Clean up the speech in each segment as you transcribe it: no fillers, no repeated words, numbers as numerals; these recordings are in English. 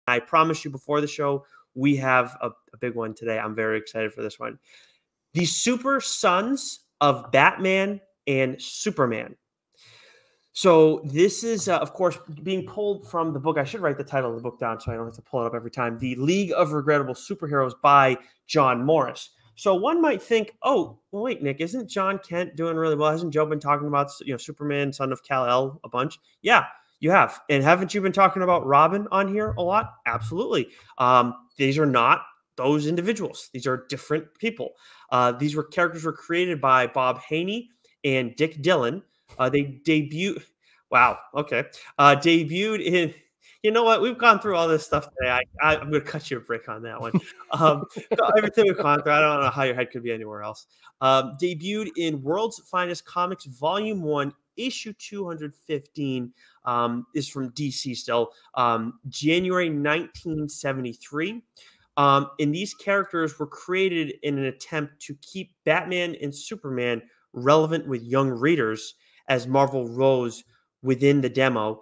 I promised you before the show, we have a big one today. I'm very excited for this one. The Super Sons of Batman and Superman. So this is, of course, being pulled from the book. I should write the title of the book down so I don't have to pull it up every time. The League of Regrettable Superheroes by John Morris. So one might think, oh, well, wait, Nick, isn't John Kent doing really well? Hasn't Joe been talking about, Superman, son of Kal-El a bunch? Yeah, you have. And haven't you been talking about Robin on here a lot? Absolutely. These are not those individuals. These are different people. These characters were created by Bob Haney and Dick Dillon. They debuted. Wow. Okay. Debuted in. You know what? We've gone through all this stuff today. I'm going to cut you a break on that one. Everything we've gone through, I don't know how your head could be anywhere else. Debuted in World's Finest Comics, Volume 1, Issue 215. Is from DC still. January 1973. And these characters were created in an attempt to keep Batman and Superman relevant with young readers as Marvel rose within the demo.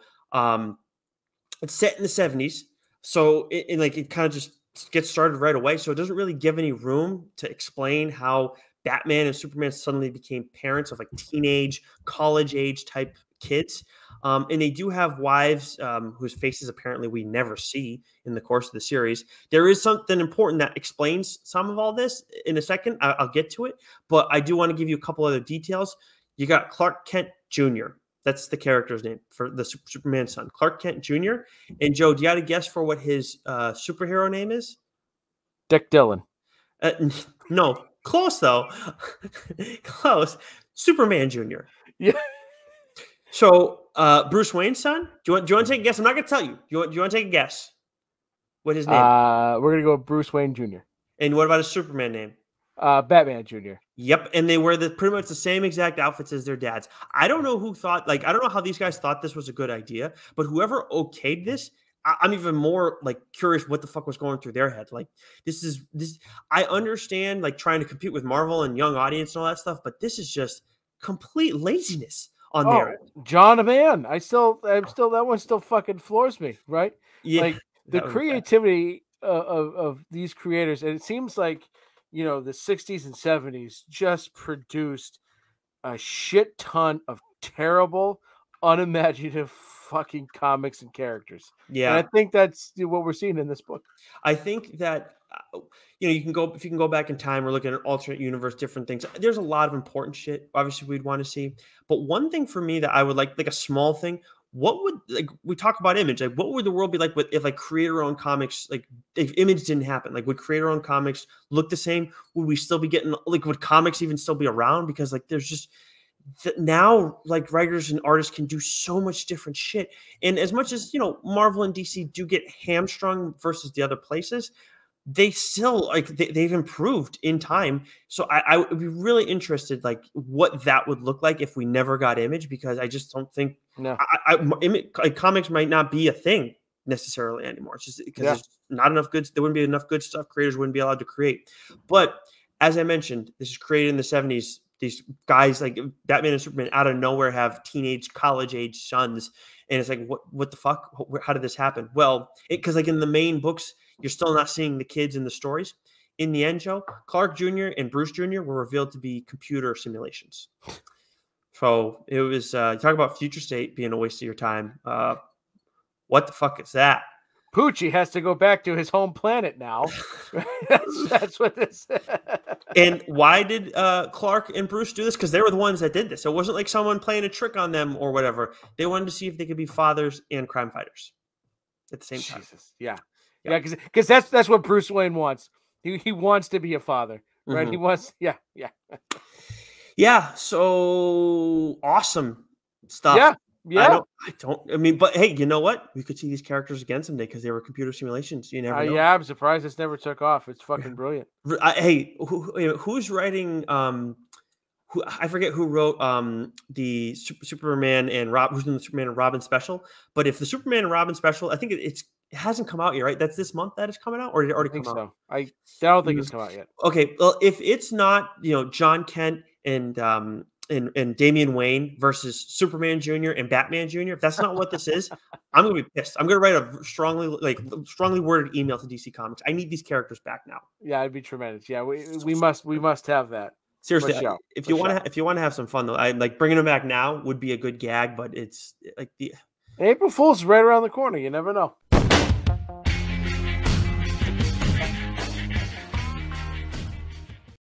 It's set in the 70s, so it kind of just gets started right away. So it doesn't really give any room to explain how Batman and Superman suddenly became parents of like teenage, college age type kids. And they do have wives whose faces apparently we never see in the course of the series. There is something important that explains some of all this in a second. I'll get to it, but I do want to give you a couple other details. You got Clark Kent Jr. That's the character's name for the Superman son, Clark Kent Jr. And Joe, do you have a guess for what his superhero name is? Dick Dillon. No, close though. Close. Superman Jr. Yeah. So Bruce Wayne's son. Do you want to take a guess? I'm not going to tell you. Do you want to take a guess? What his name? We're going to go with Bruce Wayne Jr. And what about his Superman name? Batman Jr. Yep, and they wear pretty much the same exact outfits as their dads. I don't know who thought, I don't know how these guys thought this was a good idea, but whoever okayed this, I'm even more curious what the fuck was going through their head. This. I understand trying to compete with Marvel and young audience and all that stuff, but this is just complete laziness on their end. John Man. I'm still that one still fucking floors me, right? Yeah, the creativity of these creators, and it seems like the 60s and 70s just produced a shit ton of terrible, unimaginative fucking comics and characters. Yeah. And I think that's what we're seeing in this book. I think that, you can go back in time, we're looking at alternate universe, different things. There's a lot of important shit, obviously, we'd want to see. But one thing for me that I would like a small thing, what would, we talk about Image, what would the world be like if creator-owned comics, if Image didn't happen? Would creator-owned comics look the same? Would we still be getting, would comics even still be around? Because there's just, now writers and artists can do so much different shit. And as much as, Marvel and DC do get hamstrung versus the other places, they still they've improved in time. So I would be really interested what that would look like if we never got Image, because I just don't think comics might not be a thing necessarily anymore. It's just because there's not enough good. There wouldn't be enough good stuff. Creators wouldn't be allowed to create. But as I mentioned, this is created in the 70s. These guys Batman and Superman out of nowhere have teenage, college age sons, and it's what the fuck? How did this happen? Well, because in the main books, you're still not seeing the kids in the stories. In the end, Joe, Clark Jr. and Bruce Jr. were revealed to be computer simulations. So it was talk about future state being a waste of your time. What the fuck is that? Poochie has to go back to his home planet now. That's what this is. And why did Clark and Bruce do this? Because they were the ones that did this. It wasn't like someone playing a trick on them or whatever. They wanted to see if they could be fathers and crime fighters at the same time. Jesus. Yeah, because that's what Bruce Wayne wants. He wants to be a father, right? Mm-hmm. He wants, yeah. So awesome stuff. Yeah. But hey, you know what? We could see these characters again someday because they were computer simulations. You never know. Yeah, I'm surprised this never took off. It's fucking brilliant. Hey, who's writing? I forget who wrote the Superman and Who's doing the Superman and Robin special? But if the Superman and Robin special, I think it hasn't come out yet, right? That's this month that it's coming out, or did it already come out? I don't think it's come out yet. Okay, well, if it's not, John Kent and and Damian Wayne versus Superman Jr. and Batman Jr. If that's not what this is, I'm gonna be pissed. I'm gonna write a strongly worded email to DC Comics. I need these characters back now. Yeah, it'd be tremendous. Yeah, we must have that. Seriously, sure. if you want to have some fun though, I like bringing them back now would be a good gag, but it's like the April Fool's right around the corner. You never know.